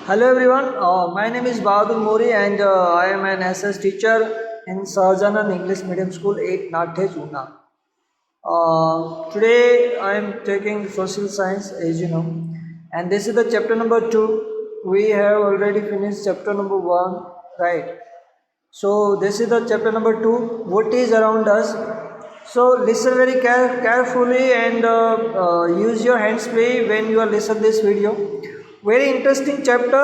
Hello everyone, my name is Bahadur Mori and I am an SS teacher in Sahajanan English Medium School 8 Nathe Una. Today I am taking social science as you know, and this is the chapter number 2. We have already finished chapter number 1, right? So this is the chapter number 2, what is around us. So listen very carefully and use your hands free when you are listen this video. Very interesting chapter,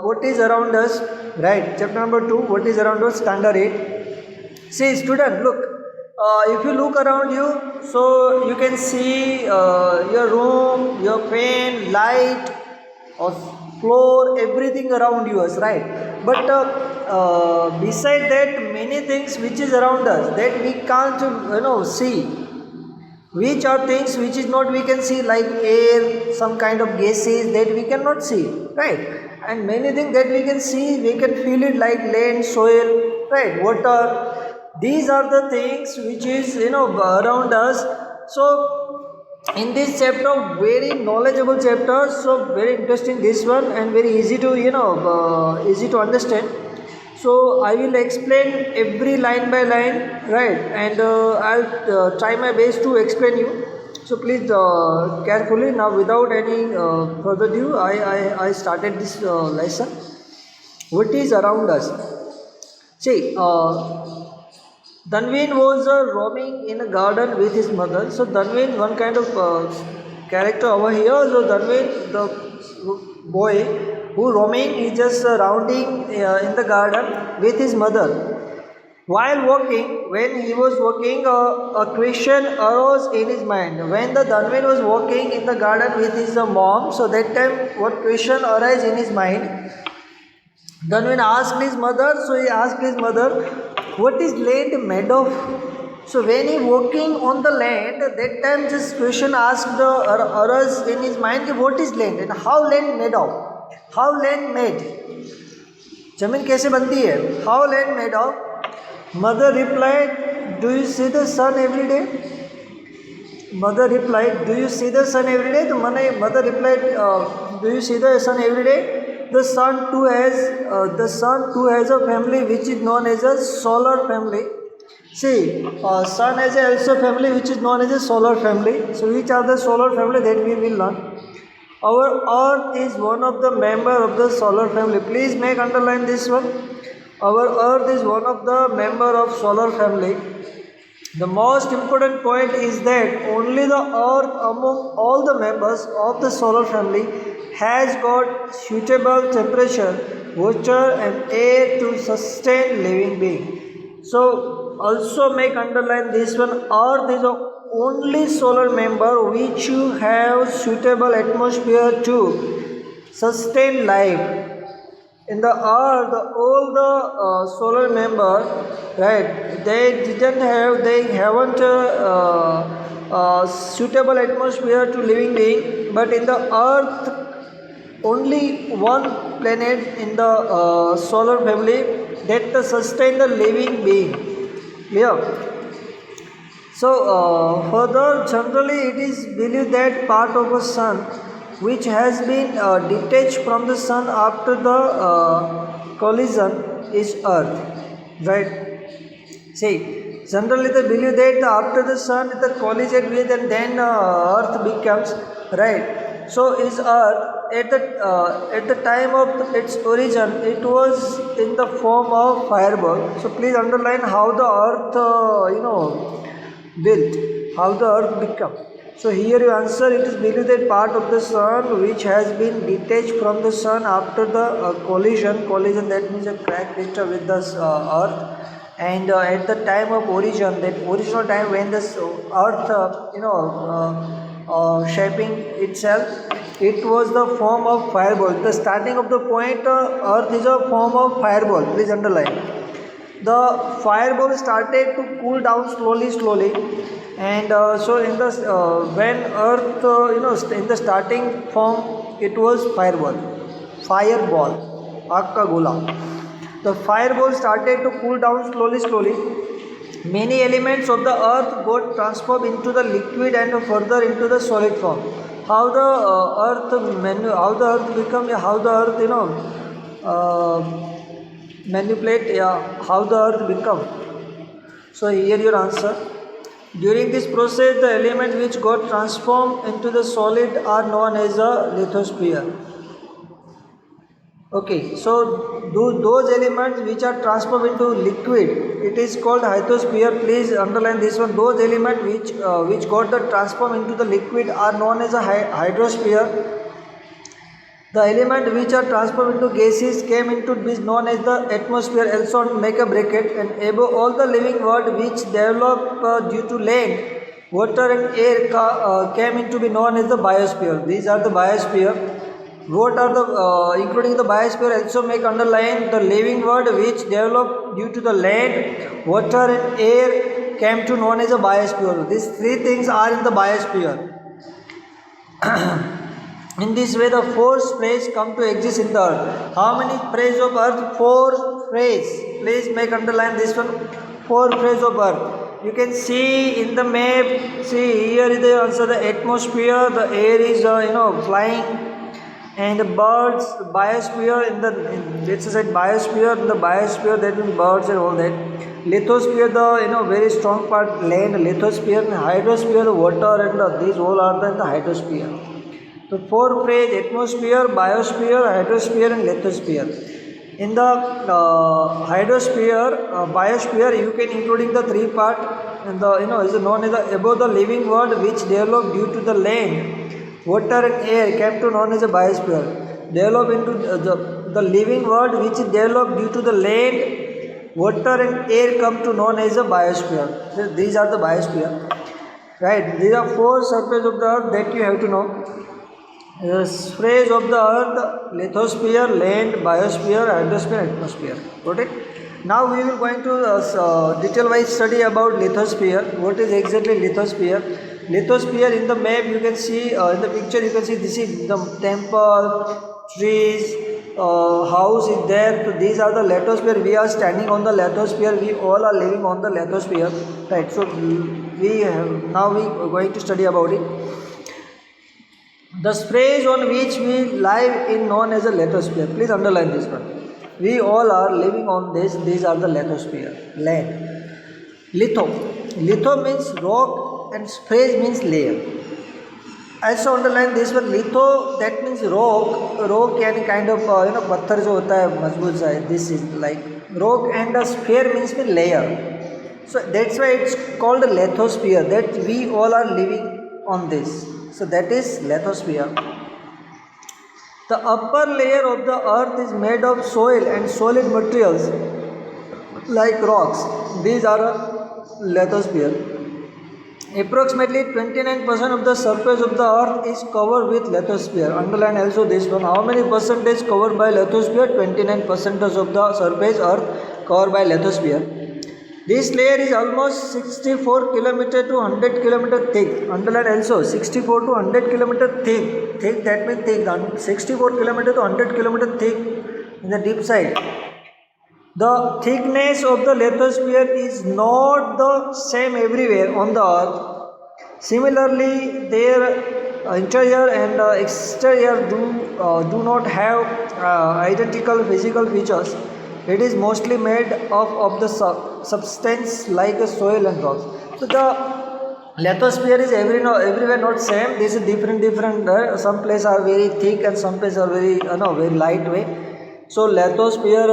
what is around us, right? Chapter number 2, what is around us, standard 8. See student, look, if you look around you, so you can see your room, your fan, light, or floor, everything around us, right? But beside that, many things which is around us that we can't see, which are things which is not we can see, like air, some kind of gases that we cannot see, right? And many things that we can see, we can feel it, like land, soil, right, water. These are the things which is around us. So in this chapter, very knowledgeable chapter, so very interesting this one, and very easy to easy to understand. So I will explain every line by line, right? And I'll try my best to explain you. So please carefully now, without any further ado, I started this lesson. What is around us? See, Dhanveen was roaming in a garden with his mother. So Dhanveen, one kind of character over here. So Dhanveen, the boy who roaming, he just rounding in the garden with his mother. While walking, when he was walking, a question arose in his mind. When the Dhanveen was walking in the garden with his mom, so that time what question arose in his mind? Dhanveen asked his mother, so he asked his mother, what is land made of? So when he walking on the land, that time this question asked arose in his mind, what is land and how land made of? How land made? जमीन कैसे बनती है? How land made of? Mother replied, do you see the sun every day? Mother replied, do you see the sun every day? So mother replied, do you see the sun every day? The sun too has a family which is known as a solar family. See, sun has also family which is known as a solar family. So which are the solar family that we will learn? Our earth is one of the member of the solar family. Please make underline this one. Our earth is one of the member of solar family. The most important point is that only the earth among all the members of the solar family has got suitable temperature, water and air to sustain living being. So also make underline this one, earth is the only solar member which you have suitable atmosphere to sustain life. In the earth, all the solar member, right, they haven't suitable atmosphere to living being, but in the earth only one planet in the solar family that sustain the living being. Clear? So further, generally it is believed that part of a sun which has been detached from the sun after the collision is earth, right? See, generally they believe that after the sun the collision with and then earth becomes, right? So is earth at the time of its origin, it was in the form of fireball. So please underline how the earth built, how the earth become. So here you answer, it is believed that part of the sun which has been detached from the sun after the collision that means a crack crystal with the earth, and at the time of origin, that original time when the earth shaping itself, it was the form of fireball. The starting of the point, earth is a form of fireball, please underline. The fireball started to cool down slowly, and so in the when earth in the starting form, it was fireball, आग का गोला. The fireball started to cool down slowly. Many elements of the earth got transformed into the liquid and further into the solid form. how the how the earth become, how the earth uh, manipulate, how the earth become. So here your answer. During this process, the element which got transformed into the solid are known as a lithosphere. Okay, so those elements which are transformed into liquid, it is called hydrosphere. Please underline this one. Those elements which got the transformed into the liquid are known as a hydrosphere. The element which are transformed into gases came into being known as the atmosphere, also make a bracket, and above all the living world which develop due to land, water and air came into be known as the biosphere. These are the biosphere. What are the including the biosphere also make underline the living world which develop due to the land, water and air came to known as a biosphere. These three things are in the biosphere. In this way, the four phases come to exist in the earth. How many phases of earth? Four phases. Please make underline this one. Four phases of earth. You can see in the map. See here is the answer. The atmosphere. The air is flying, and the birds. Biosphere in the let's say biosphere. In the biosphere that means birds and all that. Lithosphere, the very strong part land. Lithosphere and hydrosphere, the water, and these all are the hydrosphere. So four phase: atmosphere, biosphere, hydrosphere and lithosphere. In the hydrosphere, biosphere, you can including the three part, and the is known as the above the living world which developed due to the land, water and air came to known as a biosphere. Develop into the living world which developed due to the land, water and air come to known as a biosphere. So these are the biosphere, right? These are four surface of the earth that you have to know. The phase of the earth: lithosphere, land, biosphere, hydrosphere, atmosphere. Got it? Now we will going to detail wise study about lithosphere. What is exactly lithosphere? Lithosphere in the map you can see, in the picture you can see, this is the temple, trees, house is there. So these are the lithosphere. We are standing on the lithosphere. We all are living on the lithosphere, right? So we are going to study about it. The space on which we live is known as a lithosphere. Please underline this one. We all are living on this. These are the lithosphere, land. Litho means rock and space means layer. Also underline this one. Litho, that means rock and kind of पत्थर जो होता है मजबूत सा है. This is like rock, and a sphere means layer. So that's why it's called a lithosphere. That we all are living on this. So that is lithosphere. The upper layer of the earth is made of soil and solid materials like rocks. These are a lithosphere. Approximately 29% of the surface of the earth is covered with lithosphere. Underline also this one. How many percentage covered by lithosphere? 29% of the surface earth covered by lithosphere. This layer is almost 64 km to 100 km thick. Underline also 64 to 100 km thick. Thick, that means thick. 64 km to 100 km thick in the deep side. The thickness of the lithosphere is not the same everywhere on the earth. Similarly, their interior and exterior do not have identical physical features. It is mostly made of the substance like soil and rocks. So the lithosphere is everywhere not same. This is different. Some places are very thick and some places are very very lightweight. So lithosphere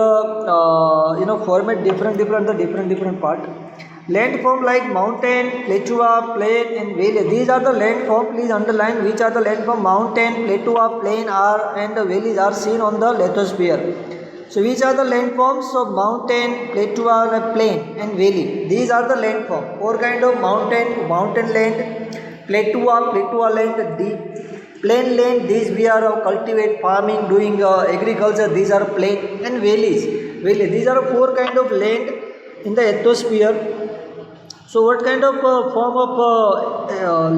format different part. Landform like mountain, plateau, plain and valley. These are the landform. Please underline which are the landform. Mountain, plateau, plain and the valleys are seen on the lithosphere. So which are the landforms of mountain, plateau, plain and valley? These are the landform. Four kind of mountain land, plateau land, deep, plain land. These we are cultivate, farming, doing agriculture. These are plain and valleys. These are four kind of land in the lithosphere. So what kind of form of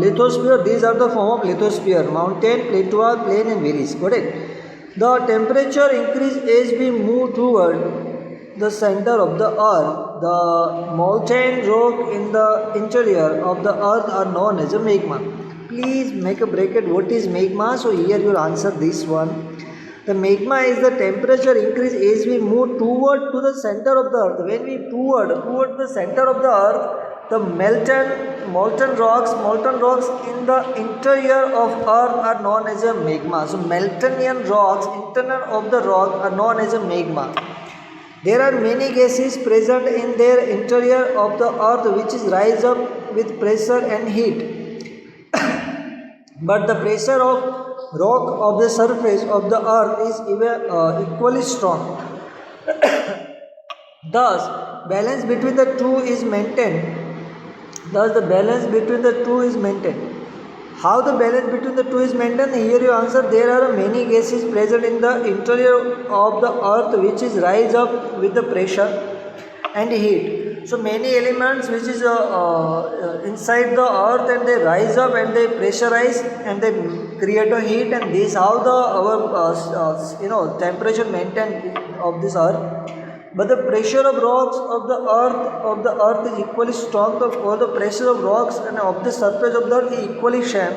lithosphere? These are the form of lithosphere: mountain, plateau, plain and valleys. Got it? The temperature increase as we move toward the center of the earth. The molten rock in the interior of the earth are known as a magma. please make a bracket. What is magma? So here you will answer this one. The magma is the temperature increase as we move toward to the center of the earth. When we toward the center of the earth, the molten rocks in the interior of earth are known as a magma. So molten rocks, internal of the rock are known as a magma. There are many gases present in their interior of the earth which is rise up with pressure and heat. But the pressure of rock of the surface of the earth is equally strong. Thus, balance between the two is maintained. Thus, the balance between the two is maintained. How the balance between the two is maintained? Here you answer, there are many gases present in the interior of the earth which is rise up with the pressure and heat. So many elements which is inside the earth and they rise up and they pressurize and they create a heat, and this how the our temperature maintained of this earth. But the pressure of rocks of the earth is equally strong, for the pressure of rocks and of the surface of the earth is equally same.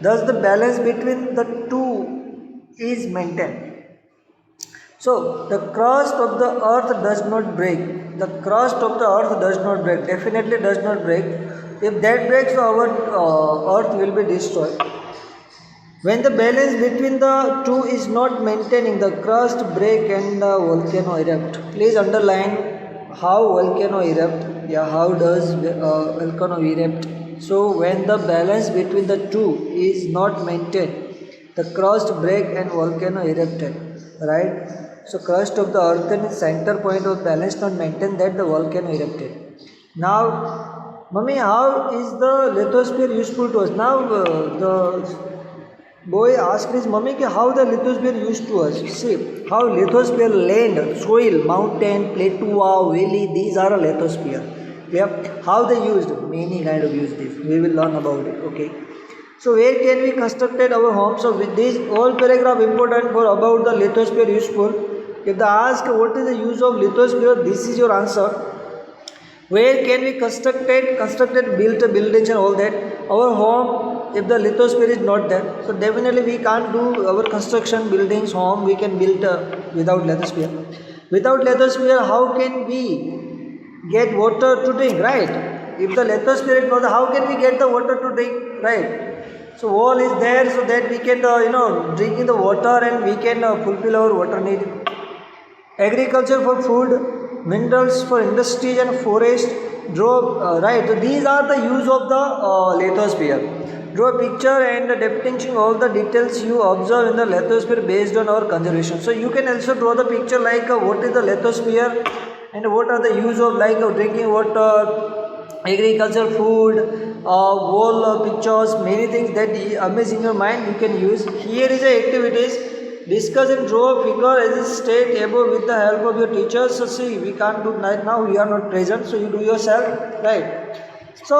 Thus the balance between the two is maintained. So the crust of the earth does not break. The crust of the earth does not break. Definitely does not break. If that breaks, our earth will be destroyed. When the balance between the two is not maintaining, the crust break and the volcano erupt. Please underline how volcano erupt. Yeah, how does volcano erupt? So when the balance between the two is not maintained, the crust break and volcano erupted. Right? So crust of the earth and its center point of balance not maintained, that the volcano erupted. Now, Mummy, how is the lithosphere useful to us? Now the boy asked his mummy how the lithosphere used to us. See, how lithosphere, land, soil, mountain, plateau, valley, these are a lithosphere. Yeah. How they used? Many kind of use this. We will learn about it. Okay. So where can we constructed our home? So with this all paragraph important for about the lithosphere useful. If they ask what is the use of lithosphere, this is your answer. Where can we constructed, built buildings and all that. Our home, if the lithosphere is not there, so definitely we can't do our construction, buildings, home, we can build without lithosphere. Without lithosphere, how can we get water to drink, right? If the lithosphere is not there, how can we get the water to drink, right? So wall is there so that we can, drinking the water and we can fulfill our water need. Agriculture for food, minerals for industries and forest, right. So these are the use of the lithosphere. Draw a picture and depicting all the details you observe in the lithosphere based on our conservation. So you can also draw the picture like what is the lithosphere and what are the use of like drinking water, agriculture, food, wall pictures, many things that amaze in your mind you can use. Here is the activities. Discuss and draw a figure as is stated above with the help of your teachers. So see, we can't do right now, we are not present, so you do yourself, right? So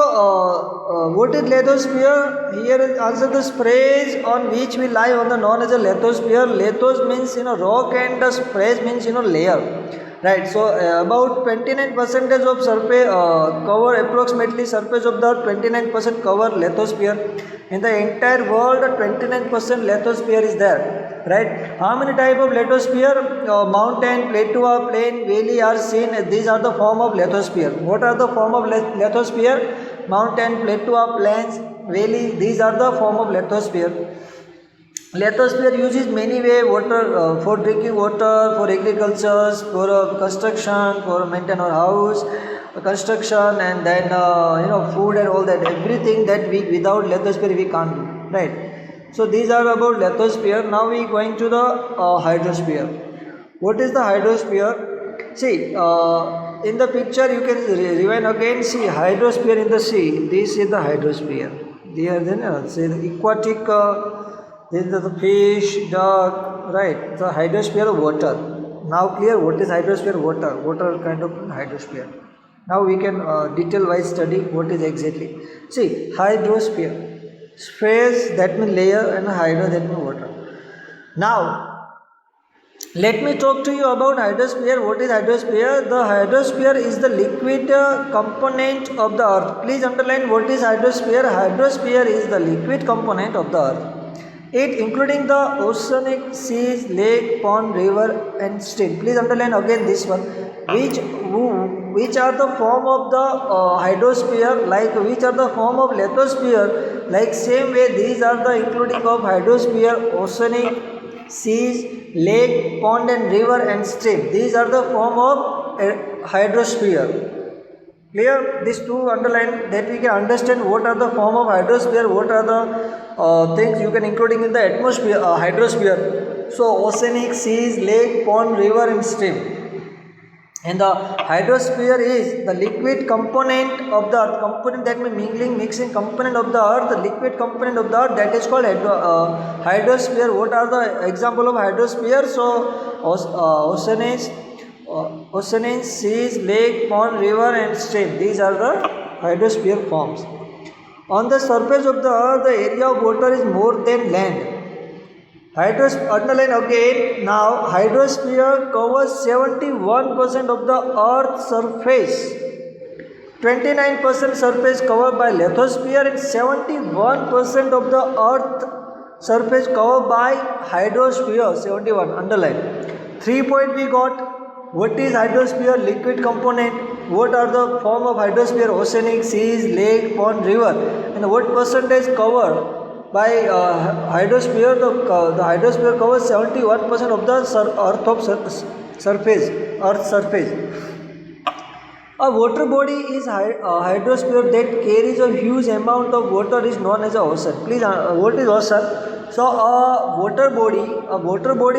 what is lithosphere? Here is answer the sprays on which we lie on the known as a lithosphere. Lithos means rock and the sprays means layer. Right, so about 29% of surface cover, approximately surface of the 29% cover lithosphere. In the entire world, 29% lithosphere is there. Right, how many type of lithosphere? Mountain, plateau, plain, valley are seen. These are the form of lithosphere. What are the form of lithosphere? Mountain, plateau, plains, valley. These are the form of lithosphere. Lithosphere uses many way water for drinking water, for agriculture, for construction, for maintain our house, construction, and then food and all that. Everything that we without lithosphere we can't do. Right. So these are about lithosphere. Now we going to the hydrosphere. What is the hydrosphere? See, in the picture you can rewind again. See, hydrosphere in the sea. This is the hydrosphere. There, then say the aquatic. This is the fish, duck, right? The hydrosphere of water. Now clear what is hydrosphere? Water. Water kind of hydrosphere. Now we can detail wise study what is exactly. See, hydrosphere. Space that means layer and hydro that means water. Now Let me talk to you about hydrosphere. What is hydrosphere? The hydrosphere is the liquid component of the earth. Please underline what is hydrosphere. Hydrosphere is the liquid component of the earth. It including the oceanic, seas, lake, pond, river and stream. Please underline again this one. Which are the form of the hydrosphere, like which are the form of lithosphere, like same way these are the including of hydrosphere, oceanic, seas, lake, pond and river and stream. These are the form of hydrosphere. Clear? These two underline that we can understand what are the form of hydrosphere, what are the things you can including in the atmosphere, hydrosphere. So oceanic, seas, lake, pond, river and stream. And the hydrosphere is the liquid component of the earth, component that means mixing component of the earth, the liquid component of the earth, that is called hydrosphere. What are the example of hydrosphere? So oceans, seas, lake, pond, river and stream. These are the hydrosphere forms. On the surface of the earth, the area of water is more than land. Underline again. Now, hydrosphere covers 71% of the earth's surface. 29% surface covered by lithosphere and 71% of the earth surface covered by hydrosphere. 71. Underline. 3 point we got. What is hydrosphere? Liquid component. What are the form of hydrosphere? Oceanic, seas, lake, pond, river. And what percentage covered by hydrosphere? The hydrosphere covers 71% of the earth's surface. A water body is hydrosphere that carries a huge amount of water is known as a ocean. Please, what is ocean? So a water body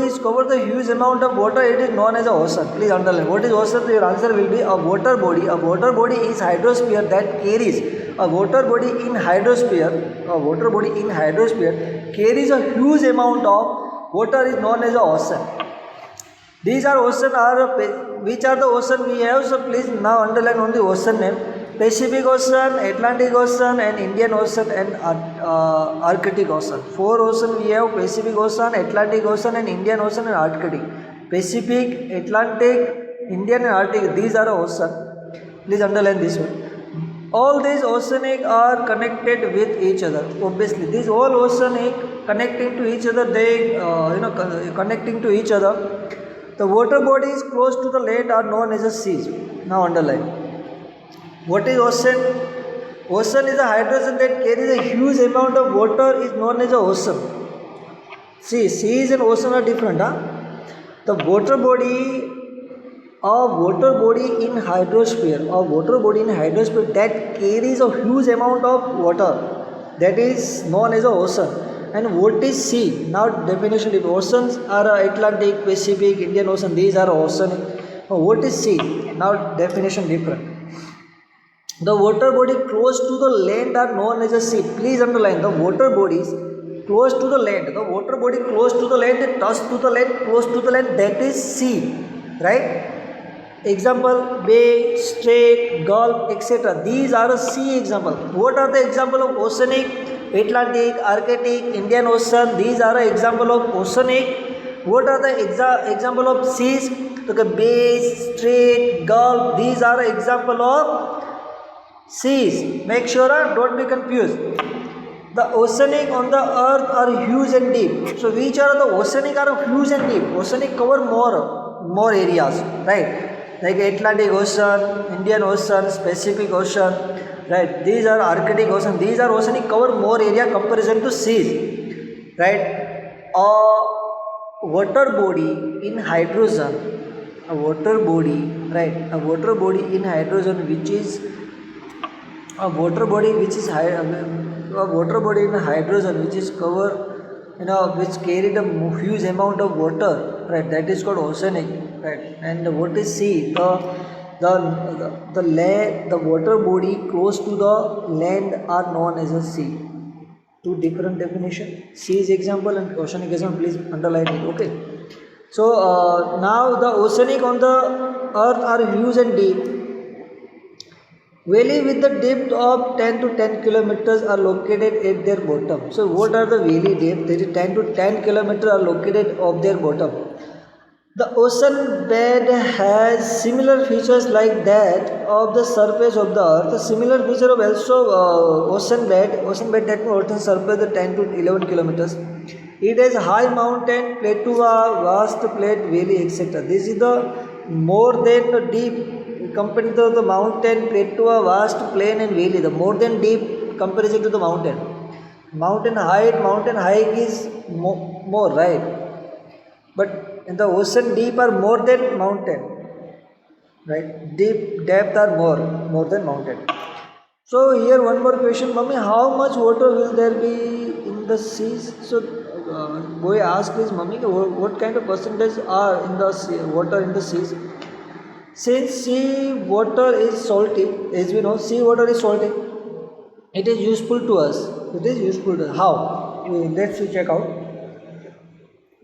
is covered the huge amount of water. It is known as a ocean. Please underline what is ocean. Your answer will be a water body. A water body is hydrosphere that carries a water body in hydrosphere. A water body in hydrosphere carries a huge amount of water is known as a ocean. These are ocean which are the ocean we have. So please now underline only ocean name. Pacific Ocean, Atlantic Ocean and Indian Ocean and Arctic Ocean. 4 ocean we have: Pacific Ocean, Atlantic Ocean and Indian Ocean and Arctic. Pacific, Atlantic, Indian and Arctic, these are ocean. Please underline this one. All these oceanic are connected with each other. Obviously, these all oceanic connecting to each other. They connecting to each other. The water bodies close to the land are known as a seas. Now underline. What is ocean? Ocean is a hydrogen that carries a huge amount of water is known as a ocean. See, seas and ocean are different. The water body in hydrosphere, that carries a huge amount of water, that is known as a ocean. And what is sea? Now definition is oceans are Atlantic, Pacific, Indian Ocean, these are oceanic. What is sea? Now definition different. The water body close to the land are known as a sea. Please underline the water bodies close to the land. The water body close to the land, touch to the land, close to the land, that is sea. Right? Example, bay, strait, gulf, etc. These are a sea example. What are the example of oceanic? Atlantic, Arctic, Indian Ocean, these are an example of oceanic. What are the example of seas? Okay, bay, strait, gulf, these are an example of seas. Make sure don't be confused. The oceanic on the earth are huge and deep. So which are the oceanic are huge and deep? Oceanic cover more areas, right? Like Atlantic Ocean, Indian Ocean, Pacific Ocean, right? These are Arctic Ocean. These are oceanic cover more area comparison to seas, right? A water body in hydrogen, a water body, right? A water body in hydrogen, which is a water body in hydrogen, which is cover, which carried a huge amount of water, right? That is called oceanic, right? And what is sea? The water body close to the land are known as a sea. Two different definition. Sea is example and oceanic example. Please underline it. Okay. So now the oceanic on the earth are huge and deep. Valley with the depth of 10 to 10 kilometers are located at their bottom. So what are the valley depth? There is 10 to 10 kilometers are located of their bottom. The ocean bed has similar features like that of the surface of the earth. A similar feature of also ocean bed that ocean surface the 10 to 11 kilometers. It has high mountain, plateau, vast plate, valley, etc. This is the more than deep compared to the mountain, plateau, vast plain and valley. The more than deep comparison to the mountain. Mountain height is more right, but in the ocean deep are more than mountain, right? Deep depth are more than mountain. So here one more question, mommy, how much water will there be in the seas? So boy ask his mommy, what kind of percentage are in the sea, water in the seas? Since sea water is salty, as we know, sea water is salty, it is useful to us. It is useful to us. How? Let's check out.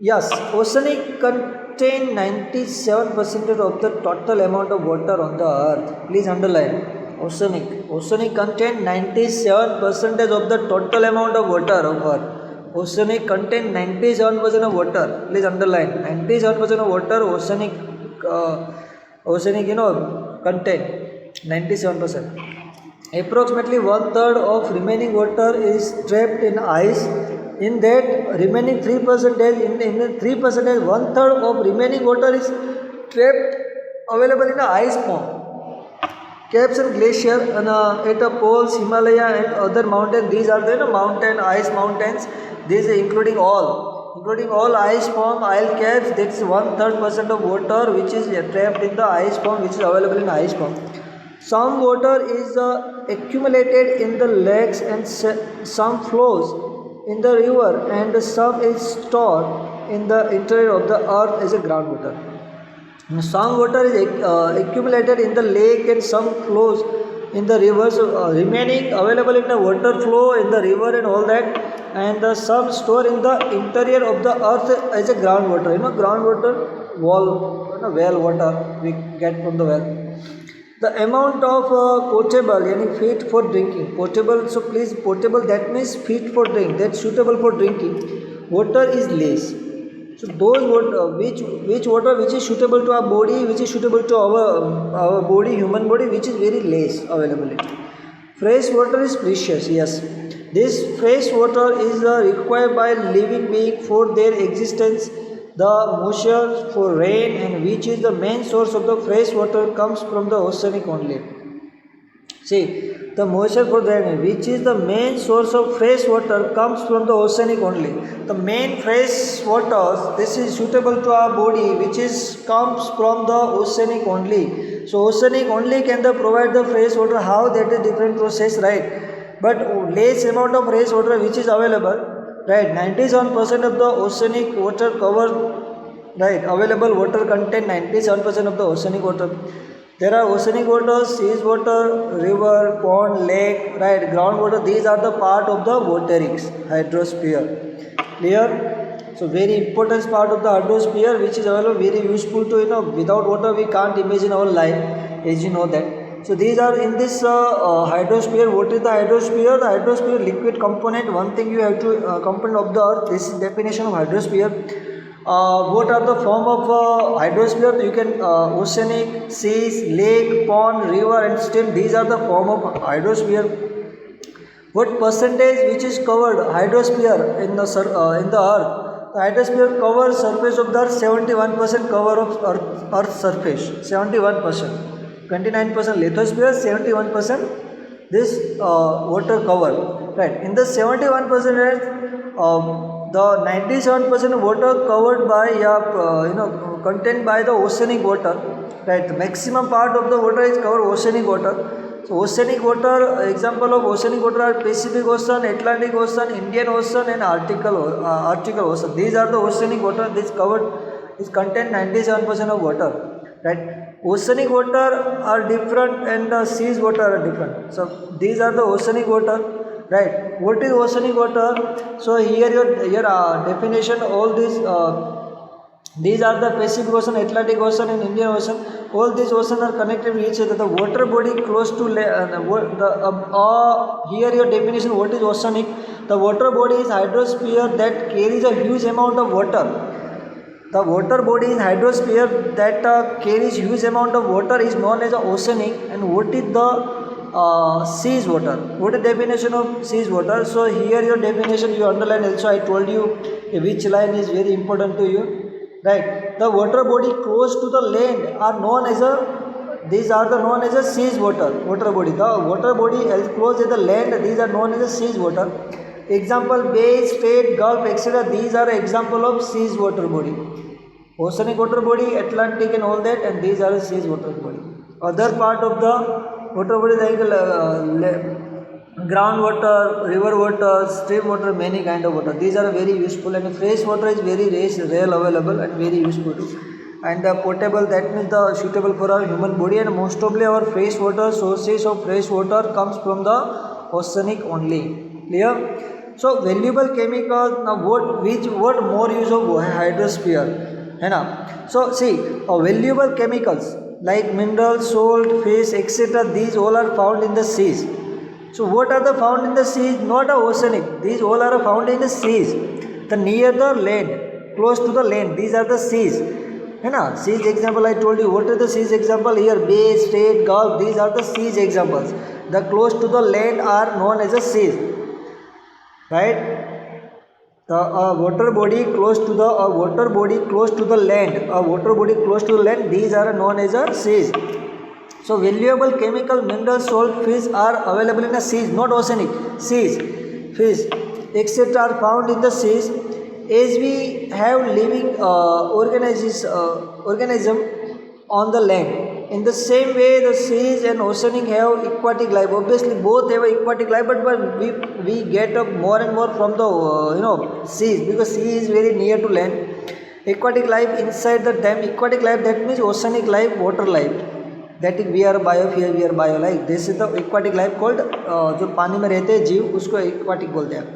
Yes, oceanic contain 97% of the total amount of water on the earth. Please underline. Oceanic contain 97% of the total amount of water of earth. Oceanic contain 97% of water. Please underline. 97% of water oceanic contain 97%. Approximately one third of remaining water is trapped in ice. In that remaining 3%, in the 3%, one third of remaining water is trapped available in the ice form. Caps and glacier and at the poles, Himalaya and other mountains. These are the mountain ice mountains. These including all ice form, isle caps. That's 1/3% of water which is trapped in the ice form, which is available in ice form. Some water is accumulated in the lakes and some flows in the river, and some is stored in the interior of the earth as a groundwater. Some water is accumulated in the lake and some flows in the rivers, remaining available in the water flow in the river and all that, and some stored in the interior of the earth as a groundwater. Groundwater well water we get from the well. The amount of potable, yani fit for drinking. Potable, so please, potable that means fit for drink, that's suitable for drinking. Water is less. So those water, which water which is suitable to our body, which is suitable to our body, human body, which is very less availability. Fresh water is precious, yes. This fresh water is required by living being for their existence. The moisture for rain, and which is the main source of the fresh water, comes from the oceanic only. See, the moisture for rain, which is the main source of fresh water, comes from the oceanic only. The main fresh water, this is suitable to our body, which is comes from the oceanic only. So oceanic only can provide the fresh water. How? That is different process, right? But less amount of fresh water which is available, right? 97% of the oceanic water cover, right? Available water contain 97% of the oceanic water. There are oceanic water, seas water, river, pond, lake, right? Groundwater. These are the part of the waterics, hydrosphere. Clear? So very important part of the hydrosphere, which is available, very useful to Without water we can't imagine our life, as you know that. So these are in this hydrosphere. What is the hydrosphere? The hydrosphere liquid component. One thing you have to component of the earth. This is definition of hydrosphere. What are the form of hydrosphere? You can oceanic, seas, lake, pond, river, and stream. These are the form of hydrosphere. What percentage which is covered hydrosphere in the earth? The hydrosphere covers surface of the earth. 71% cover of earth surface. 71%. 29% lithosphere. 71% this water cover. Right. In the 71%. The 97% water covered by contained by the oceanic water, right? The maximum part of the water is covered oceanic water. So oceanic water, example of oceanic water are Pacific Ocean, Atlantic Ocean, Indian Ocean, and Arctic Ocean. These are the oceanic water. This contain 97% of water, right? Oceanic water are different and the seas water are different. So these are the oceanic water. Right. What is oceanic water? So here your definition. All these are the Pacific Ocean, Atlantic Ocean, and Indian Ocean. All these oceans are connected with each other. The water body close to here your definition. What is oceanic? The water body is hydrosphere that carries a huge amount of water. The water body in hydrosphere that carries huge amount of water is known as oceanic. And what is the sea's water? What is the definition of sea's water? So here your definition you underline also. I told you which line is very important to you, right? The water body close to the land are known as these are the known as a sea's water body. The water body as close to the land, these are known as a sea's water. Example, bay, strait, gulf, etc. These are example of sea's water body. Oceanic water body, Atlantic and all that, and these are sea's water body. Other part of the water body like groundwater, river water, stream water, many kind of water. These are very useful, and fresh water is very rare available and very useful too. And potable, that means the suitable for our human body, and most probably our fresh water sources of fresh water comes from the oceanic only. Clear? So valuable chemicals. Now what more use of hydrosphere? है ना? So see, valuable chemicals like minerals, salt, fish, etc. These all are found in the seas. So what are the found in the seas? Not a oceanic. These all are found in the seas. The near the land, close to the land. These are the seas. है ना? Seas example I told you. What are the seas example here? Bay, strait, gulf. These are the seas examples. The close to the land are known as a seas. Right? The water body close to the water body close to the land. Water body close to the land. These are known as a seas. So valuable chemical, minerals, salt, fish are available in the seas, not oceanic. Seas, fish, etc. are found in the seas. As we have living organism on the land. In the same way, the seas and oceanic have aquatic life. Obviously, both have aquatic life, but we get up more and more from the seas, because sea is very near to land. Aquatic life inside the dam. Aquatic life, that means oceanic life, water life. That is we are biosphere, we are bio life. This is the aquatic life called जो पानी में रहते हैं जीव, उसको aquatic बोलते हैं.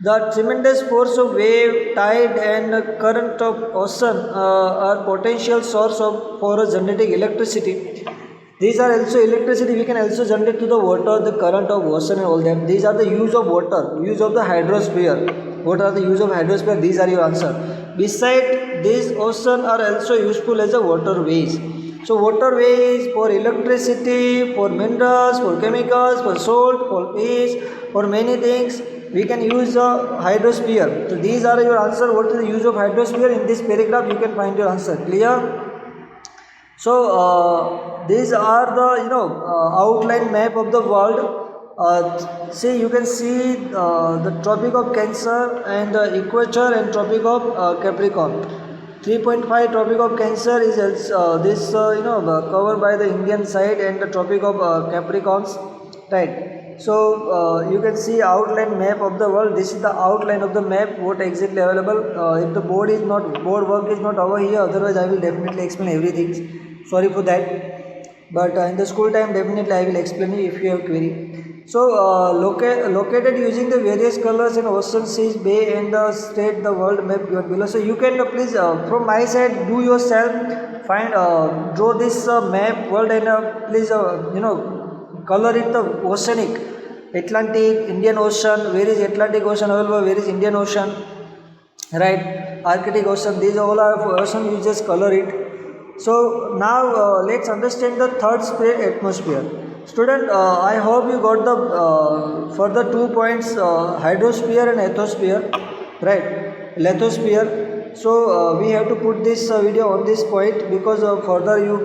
The tremendous force of wave, tide and current of ocean are potential source for generating electricity. These are also electricity we can also generate to the water, the current of ocean and all that. These are the use of water, use of the hydrosphere. What are the use of hydrosphere? These are your answer. Besides, these ocean are also useful as a waterways. So waterways for electricity, for minerals, for chemicals, for salt, for fish, for many things. We can use a hydrosphere. So these are your answer. What is the use of hydrosphere? In this paragraph you can find your answer. Clear? So these are the outline map of the world. See, you can see the Tropic of Cancer and the equator and Tropic of Capricorn. 3.5 Tropic of Cancer is covered by the Indian side, and the Tropic of Capricorns, right? So you can see outline map of the world. This is the outline of the map, what exactly available. If the board work is not over here, otherwise I will definitely explain everything. Sorry for that, but in the school time definitely I will explain you if you have query. So located using the various colors in ocean, seas, bay and the state the world map given below. So you can please from my side do yourself, find draw this map world, and please color it the oceanic, Atlantic, Indian Ocean. Where is Atlantic Ocean available? Where is Indian Ocean? Right, Arctic Ocean. These all are ocean. You just color it. So now let's understand the third atmosphere. Student, I hope you got the further 2 points, hydrosphere and lithosphere, right? Lithosphere. So we have to put this video on this point, because further you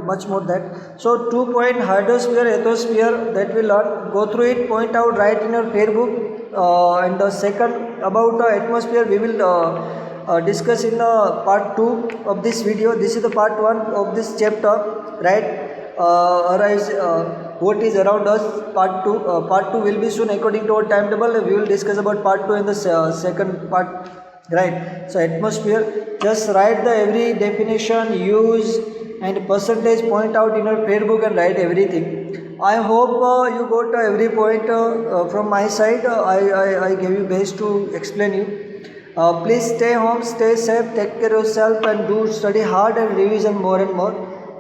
much more that. So 2 point hydrosphere, lithosphere, that we learn. Go through it, point out, write in your prayer book. And the second about atmosphere we will discuss in the part 2 of this video. This is the part 1 of this chapter, right? What is around us. Part 2 will be soon according to our timetable. We will discuss about part 2 in the second part, right? So atmosphere, just write the every definition, use and percentage, point out in your prayer book and write everything. I hope you got every point from my side. I gave you best to explain you. Please stay home, stay safe, take care of yourself, and do study hard and revision more and more,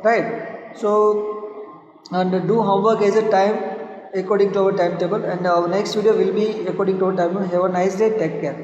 right? So and do homework as a time according to our timetable, and our next video will be according to our timetable. Have a nice day, take care.